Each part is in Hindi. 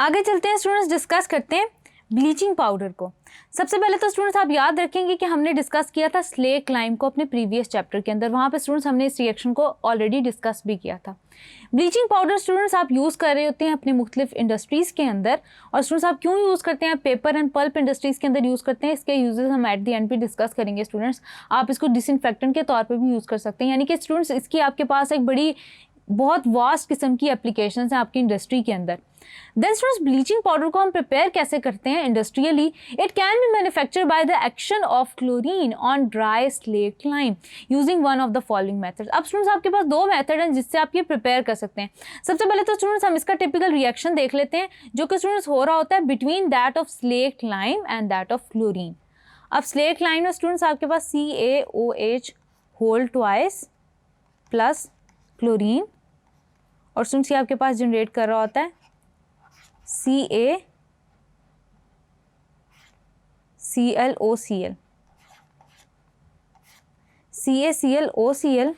आगे चलते हैं स्टूडेंट्स, डिस्कस करते हैं ब्लीचिंग पाउडर को। सबसे पहले तो स्टूडेंट्स आप याद रखेंगे कि हमने डिस्कस किया था स्लेक लाइम को अपने प्रीवियस चैप्टर के अंदर। वहाँ पे स्टूडेंट्स हमने इस रिएक्शन को ऑलरेडी डिस्कस भी किया था। ब्लीचिंग पाउडर स्टूडेंट्स आप यूज़ कर रहे होते हैं अपने मुख्तलिफ इंडस्ट्रीज़ के अंदर, और स्टूडेंट्स आप क्यों यूज़ करते हैं, पेपर एंड पल्प इंडस्ट्रीज़ के अंदर यूज़ करते हैं। इसके यूजेस हम एट द एंड भी डिस्कस करेंगे स्टूडेंट्स। आप इसको डिसइंफेक्टेंट के तौर पर भी यूज़ कर सकते हैं, यानी कि स्टूडेंट्स इसकी आपके पास एक बड़ी बहुत वास्ट किस्म की एप्लीकेशंस हैं आपकी इंडस्ट्री के अंदर। देन स्टूडेंट्स ब्लीचिंग पाउडर को हम प्रिपेयर कैसे करते हैं industrially. It can be manufactured by the action of chlorine on dry slack lime using one of the following methods. अब स्टूडेंट्स आपके पास दो मेथड हैं जिससे आप ये प्रिपेयर कर सकते हैं। सबसे पहले तो स्टूडेंट्स हम इसका टिपिकल रिएक्शन देख लेते हैं जो कि स्टूडेंट्स हो रहा होता है between that of slake lime and that of chlorine. अब स्लेक लाइम में स्टूडेंट्स आपके पास CaOH whole twice plus chlorine, और स्टूडेंट्स ये आपके पास जनरेट कर रहा होता है CaClOCl, CaClOCl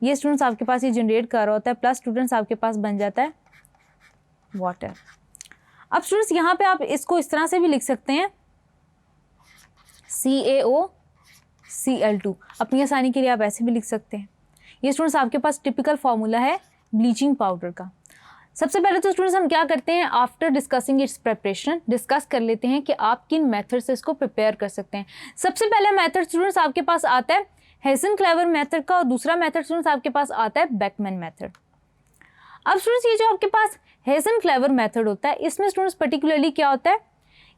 ये स्टूडेंट्स आपके पास ये जनरेट कर रहा होता है, प्लस स्टूडेंट्स आपके पास बन जाता है वाटर। अब स्टूडेंट्स यहाँ पे आप इसको इस तरह से भी लिख सकते हैं CaOCl2, अपनी आसानी के लिए आप ऐसे भी लिख सकते हैं। ये स्टूडेंट्स आपके पास टिपिकल फॉर्मूला है ब्लीचिंग पाउडर का। सबसे पहले तो स्टूडेंट्स हम क्या करते हैं, after discussing it's preparation discuss कर लेते हैं कि आप किन मेथड से इसको प्रिपेयर कर सकते हैं। सबसे पहला मेथड स्टूडेंट्स आपके पास आता है हेसन-क्लेवर मेथड का, और दूसरा मेथड स्टूडेंट्स आपके पास आता है बेकमैन मेथड। अब स्टूडेंट्स ये जो आपके पास हेसन-क्लेवर मेथड होता है, इसमें स्टूडेंट्स पर्टिकुलरली क्या होता है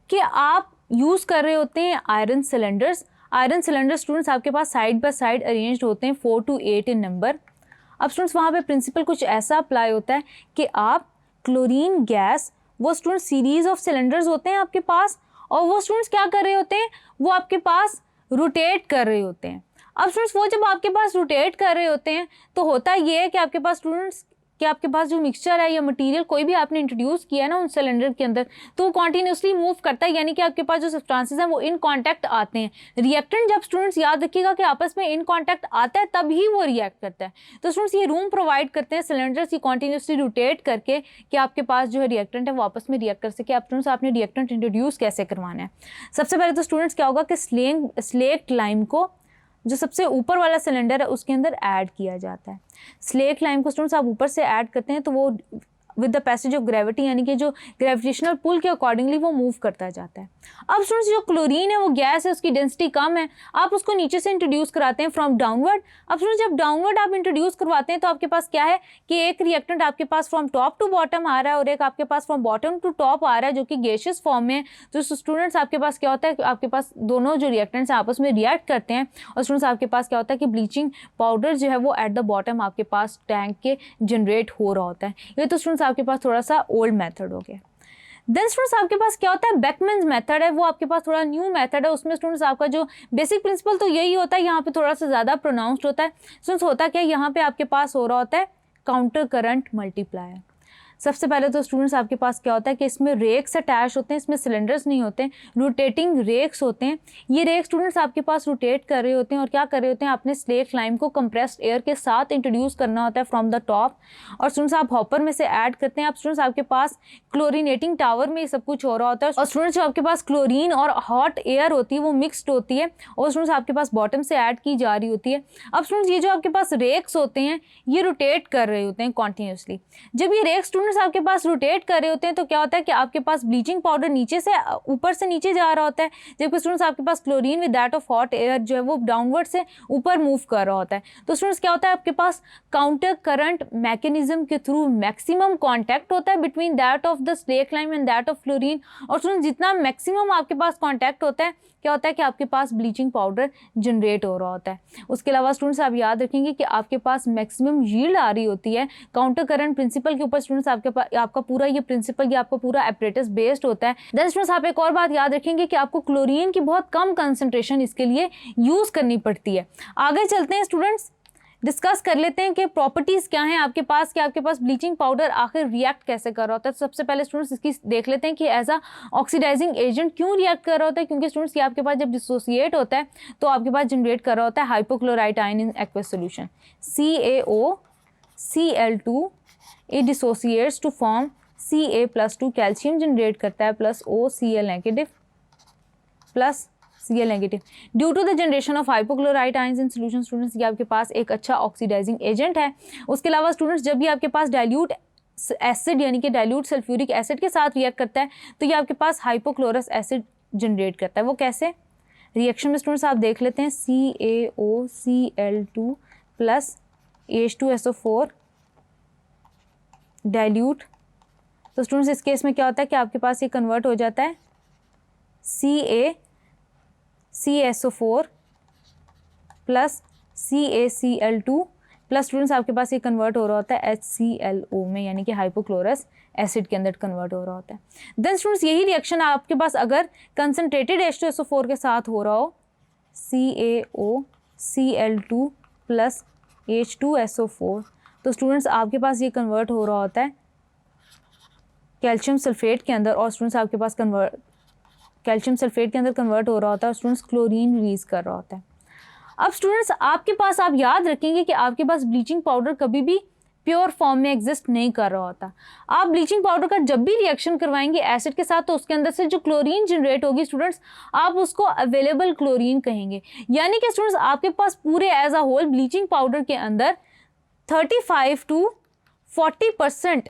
कि आप यूज़ कर रहे होते हैं iron cylinders. Iron cylinder students आपके पास साइड बाय साइड अरेंज्ड होते हैं 4 to 8 इन नंबर। अब स्टूडेंट्स वहाँ पे प्रिंसिपल कुछ ऐसा अप्लाई होता है कि आप क्लोरीन गैस, वो स्टूडेंट्स सीरीज ऑफ सिलेंडर्स होते हैं आपके पास, और वो स्टूडेंट्स क्या कर रहे होते हैं, वो आपके पास रोटेट कर रहे होते हैं। अब स्टूडेंट्स वो जब आपके पास रोटेट कर रहे होते हैं तो होता ये है कि आपके पास स्टूडेंट्स कि आपके पास जो मिक्सचर है या मटेरियल कोई भी आपने इंट्रोड्यूस किया है ना उन सिलेंडर के अंदर, तो वो कॉन्टीन्यूसली मूव करता है, यानी कि आपके पास जो सब्सटेंसेस हैं वो इन कांटेक्ट आते हैं। रिएक्टेंट जब स्टूडेंट्स याद रखिएगा कि आपस में इन कांटेक्ट आता है तभी वो रिएक्ट करता है। तो स्टूडेंट्स ये रूम प्रोवाइड करते हैं सिलेंडर्स की कॉन्टीन्यूसली रोटेट करके कि आपके पास जो है रिएक्टेंट है वो आपस में रिएक्ट कर सके। आप स्टूडेंट्स आपने रिएक्टेंट इंट्रोड्यूस कैसे करवाना है। सबसे पहले तो स्टूडेंट्स क्या होगा कि स्लेक लाइम को जो सबसे ऊपर वाला सिलेंडर है उसके अंदर ऐड किया जाता है। स्लेक लाइम को स्टूडेंट्स आप ऊपर से ऐड करते हैं तो वो with the passage of gravity, यानी कि जो ग्रेविटेशनल पुल के अकॉर्डिंगली वो मूव करता जाता है। अब स्टूडेंट्स जो क्लोरीन है वो गैस है, उसकी डेंसिटी कम है, आप उसको नीचे से इंट्रोड्यूस कराते हैं फ्रॉम डाउनवर्ड। अब स्टूडेंट्स जब डाउनवर्ड आप इंट्रोड्यूस करवाते हैं तो आपके पास क्या है कि एक रिएक्टेंट आपके पास फ्रॉम टॉप टू बॉटम आ रहा है और एक आपके पास फ्रॉम बॉटम टू टॉप आ रहा है जो कि गैसियस फॉर्म में है। तो स्टूडेंट्स आपके पास क्या होता है कि आपके पास दोनों जो रिएक्टेंट्स आपस में रिएक्ट करते हैं, और स्टूडेंट्स आपके पास क्या होता है कि ब्लीचिंग पाउडर जो है वो एट द बॉटम आपके पास टैंक के जनरेट हो रहा होता है। ये तो स्टूडेंट्स आपके पास थोड़ा सा ओल्ड मेथड हो गया। देन स्टूडेंट्स आपके पास क्या होता है बेकमैन मेथड है, वो आपके पास थोड़ा न्यू मेथड है। उसमें स्टूडेंट्स आपका जो बेसिक प्रिंसिपल तो यही होता है, यहाँ पे थोड़ा सा ज़्यादा प्रोनाउंस्ड होता है। स्टूडेंट्स होता क्या, यहाँ पे आपके पास हो रहा होता है काउंटर करंट मल्टीप्लायर। सबसे पहले तो स्टूडेंट्स आपके पास क्या होता है कि इसमें रेक्स अटैच होते हैं, इसमें सिलेंडर्स नहीं होते हैं, रोटेटिंग रेक्स होते हैं। ये रेक्स स्टूडेंट्स आपके पास रोटेट कर रहे होते हैं और क्या कर रहे होते हैं, आपने स्लेक लाइम को कंप्रेस्ड एयर के साथ इंट्रोड्यूस करना होता है फ्रॉम द टॉप, और स्टूडेंट्स आप हॉपर में से ऐड करते हैं। अब स्टूडेंट्स आपके पास क्लोरीनेटिंग टावर में ये सब कुछ हो रहा होता है, और स्टूडेंट्स जो आपके पास क्लोरीन और हॉट एयर होती है वो मिक्सड होती है, और स्टूडेंट्स आपके पास बॉटम से ऐड की जा रही होती है। अब स्टूडेंट्स ये जो आपके पास रेक्स होते हैं ये रोटेट कर रहे होते हैं कॉन्टीन्यूसली। जब ये रेक्स स्टूडेंट्स आपके पास रोटेट कर रहे होते हैं तो क्या होता है कि आपके पास ब्लीचिंग पाउडर नीचे से ऊपर से नीचे जा रहा होता है, जबकि स्टूडेंट्स आपके पास chlorine with that of hot air जो है वो डाउनवर्ड से ऊपर मूव कर रहा होता है। तो स्टूडेंट्स क्या होता है आपके पास काउंटर करंट मैकेनिज्म के थ्रू मैक्सिमम कॉन्टैक्ट होता है between that of the slack lime and that of chlorine, और स्टूडेंट्स जितना मैक्सिमम आपके पास कॉन्टैक्ट होता है क्या होता है कि आपके पास ब्लीचिंग पाउडर जनरेट हो रहा होता है। उसके अलावा स्टूडेंट्स आप याद रखेंगे कि आपके पास मैक्सिमम यील्ड आ रही होती है काउंटर करंट प्रिंसिपल के ऊपर। स्टूडेंट्स आपका पूरा ये प्रिंसिपल या आपका पूरा एपरेटस बेस्ड होता है। देन स्टूडेंट्स आप एक और बात याद रखेंगे कि आपको क्लोरीन की बहुत कम कंसंट्रेशन इसके लिए यूज करनी पड़ती है। आगे चलते हैं स्टूडेंट्स, डिस्कस कर लेते हैं कि प्रॉपर्टीज़ क्या हैं आपके पास, कि आपके पास ब्लीचिंग पाउडर आखिर रिएक्ट कैसे कर रहा होता है। तो सबसे पहले स्टूडेंट्स इसकी देख लेते हैं कि एज अ ऑक्सीडाइजिंग एजेंट क्यों रिएक्ट कर रहा होता है। क्योंकि स्टूडेंट्स ये आपके पास जब डिसोसिएट होता है तो आपके पास जनरेट कर रहा होता है hypochlorite ion in aqueous solution CaOCl2, it dissociates to form Ca+2 calcium generate करता है प्लस OCl negative plus Cl negative due to the generation of hypochlorite ions in solution. Students ये आपके पास एक अच्छा ऑक्सीडाइजिंग एजेंट है। उसके अलावा स्टूडेंट्स जब भी आपके पास डाइल्यूट एसिड यानी कि डाइल्यूट सल्फ्यूरिक एसिड के साथ रिएक्ट करता है तो ये आपके पास हाइपोक्लोरस एसिड जनरेट करता है। वो कैसे? रिएक्शन में स्टूडेंट्स आप देख लेते हैं CaOCl2 प्लस H2SO4 डाइल्यूट। तो स्टूडेंट्स इस केस में क्या होता है कि आपके पास ये कन्वर्ट हो जाता है CaCSO4 plus CaCl2 plus students आपके पास ये कन्वर्ट हो रहा होता है HClO में यानी कि हाइपोक्लोरस एसिड के अंदर कन्वर्ट हो रहा होता है। देन स्टूडेंट्स यही रिएक्शन आपके पास अगर कंसनट्रेटेड H2SO4 के साथ हो रहा हो CaOCl2 प्लस H2SO4 तो स्टूडेंट्स आपके पास ये कन्वर्ट हो रहा होता है कैल्शियम सल्फेट के अंदर और स्टूडेंट्स आपके पास कैल्शियम सल्फेट के अंदर कन्वर्ट हो रहा होता है और स्टूडेंट्स क्लोरीन रिलीज कर रहा होता है। अब स्टूडेंट्स आपके पास आप याद रखेंगे कि आपके पास ब्लीचिंग पाउडर कभी भी प्योर फॉर्म में एग्जिस्ट नहीं कर रहा होता। आप ब्लीचिंग पाउडर का जब भी रिएक्शन करवाएंगे एसिड के साथ तो उसके अंदर से जो क्लोरीन जनरेट होगी स्टूडेंट्स आप उसको अवेलेबल क्लोरीन कहेंगे। यानी कि स्टूडेंट्स आपके पास पूरे as a whole bleaching powder के अंदर 35 to 40%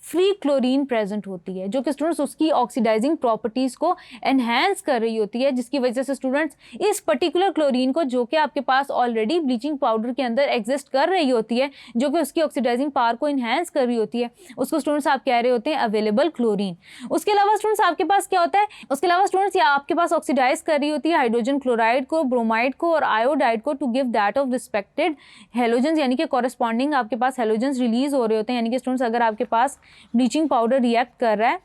फ्री क्लोरीन प्रेजेंट होती है जो कि स्टूडेंट्स उसकी ऑक्सीडाइजिंग प्रॉपर्टीज़ को एनहेंस कर रही होती है, जिसकी वजह से स्टूडेंट्स इस पर्टिकुलर क्लोरीन को जो कि आपके पास ऑलरेडी ब्लीचिंग पाउडर के अंदर एग्जिस्ट कर रही होती है जो कि उसकी ऑक्सीडाइजिंग पावर को एनहेंस कर रही होती है उसको स्टूडेंट्स आप कह रहे होते हैं अवेलेबल क्लोरीन। उसके अलावा स्टूडेंट्स आपके पास क्या होता है, उसके अलावा स्टूडेंट्स ये आपके पास ऑक्सीडाइज कर रही होती है हाइड्रोजन क्लोराइड को, ब्रोमाइड को और आयोडाइड को to give that of respected halogens यानी कि कॉरेस्पॉन्डिंग आपके पास हेलोजन्स रिलीज हो रहे होते हैं। यानी कि स्टूडेंट्स अगर आपके पास ब्लीचिंग पाउडर रिएक्ट कर रहा है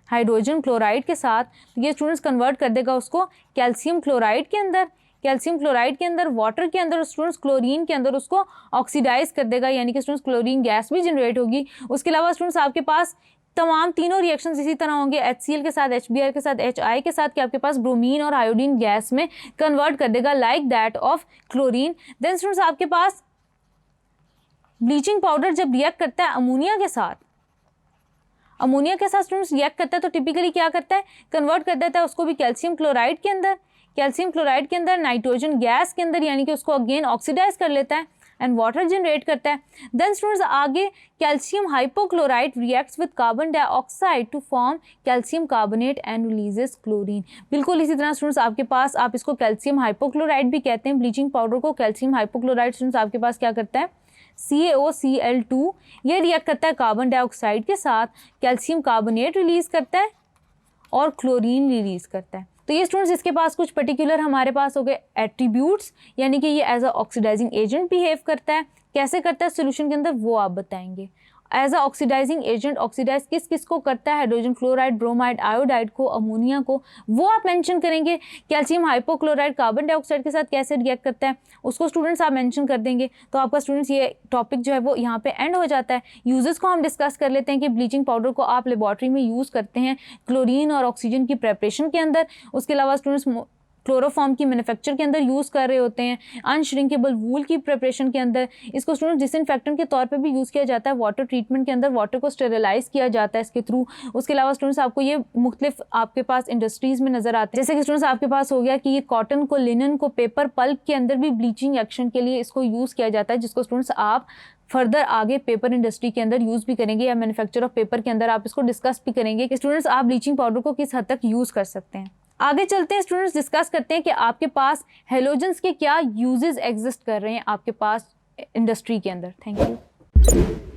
हाइड्रोजन क्लोराइड के साथ तो ये स्टूडेंट्स कन्वर्ट कर देगा उसको कैल्शियम क्लोराइड के अंदर, कैल्शियम क्लोराइड के अंदर, वाटर के अंदर, स्टूडेंट्स क्लोरीन के अंदर उसको ऑक्सीडाइज कर देगा यानी कि स्टूडेंट्स क्लोरीन गैस भी जनरेट होगी। उसके अलावा स्टूडेंट्स आपके पास तमाम तीनों रिएक्शंस इसी तरह होंगे HCl के साथ, HBr के साथ, HI के साथ कि आपके पास ब्रोमीन और आयोडीन गैस में कन्वर्ट कर देगा like that of chlorine. Then students आपके पास ब्लीचिंग पाउडर जब रिएक्ट करता है अमोनिया के साथ स्टूडेंट्स रिएक्ट करता है तो टिपिकली क्या करता है, कन्वर्ट कर देता है उसको भी कैल्शियम क्लोराइड के अंदर, नाइट्रोजन गैस के अंदर यानी कि उसको अगेन ऑक्सीडाइज कर लेता है एंड वाटर जनरेट करता है। देन स्टूडेंट्स आगे calcium hypochloride reacts with carbon dioxide to form calcium carbonate and releases chlorine. बिल्कुल इसी तरह स्टूडेंट्स आपके पास आप इसको कैल्शियम हाइपोक्लोराइड भी कहते हैं, ब्लीचिंग पाउडर को कैल्शियम हाइपोक्लोराइड स्टूडेंट्स आपके पास क्या करता है CaOCl2 ये रिएक्ट करता है कार्बन डाइऑक्साइड के साथ, कैल्शियम कार्बोनेट रिलीज करता है और क्लोरीन रिलीज करता है। तो ये स्टूडेंट्स इसके पास कुछ पर्टिकुलर हमारे पास हो गए एट्रीब्यूट्स यानी कि ये as a oxidizing agent behave करता है। कैसे करता है सोल्यूशन के अंदर वो आप बताएंगे। As a oxidizing agent oxidize किस को करता है, हाइड्रोजन क्लोराइड, ब्रोमाइड, आयोडाइड को, अमोनिया को, वो आप मेंशन करेंगे। कैल्शियम हाइपोक्लोराइड कार्बन डाइऑक्साइड के साथ कैसे रिएक्ट करता है उसको स्टूडेंट्स आप मेंशन कर देंगे। तो आपका स्टूडेंट्स ये टॉपिक जो है वो यहाँ पे एंड हो जाता है। यूजेस को हम डिस्कस कर लेते हैं कि ब्लीचिंग पाउडर को आप लेबॉर्ट्री में यूज़ करते हैं क्लोरीन और ऑक्सीजन की प्रेपरेशन के अंदर। उसके अलावा स्टूडेंट्स क्लोरोफॉर्म की मैन्युफैक्चर के अंदर यूज़ कर रहे होते हैं, अनश्रिंकेबल वूल की प्रिपरेशन के अंदर इसको स्टूडेंट डिसइंफेक्टेंट के तौर पे भी यूज़ किया जाता है, वाटर ट्रीटमेंट के अंदर वाटर को स्टेरिलाइज किया जाता है इसके थ्रू। उसके अलावा स्टूडेंट्स आपको ये मुख्तलिफ आपके पास इंडस्ट्रीज़ में नज़र आते हैं, जैसे कि स्टूडेंट्स आपके पास हो गया कि ये कॉटन को, लिनन को, पेपर पल्प के अंदर भी ब्लीचिंग एक्शन के लिए इसको यूज़ किया जाता है, जिसको स्टूडेंट्स आप फर्दर आगे पेपर इंडस्ट्री के अंदर यूज़ भी करेंगे या मैन्युफैक्चर ऑफ पेपर के अंदर आप इसको डिस्कस भी करेंगे कि स्टूडेंट्स आप ब्लीचिंग पाउडर को किस हद तक यूज़ कर सकते हैं। आगे चलते हैं स्टूडेंट्स, डिस्कस करते हैं कि आपके पास हेलोजेंस के क्या यूजेस एग्जिस्ट कर रहे हैं आपके पास इंडस्ट्री के अंदर। Thank you.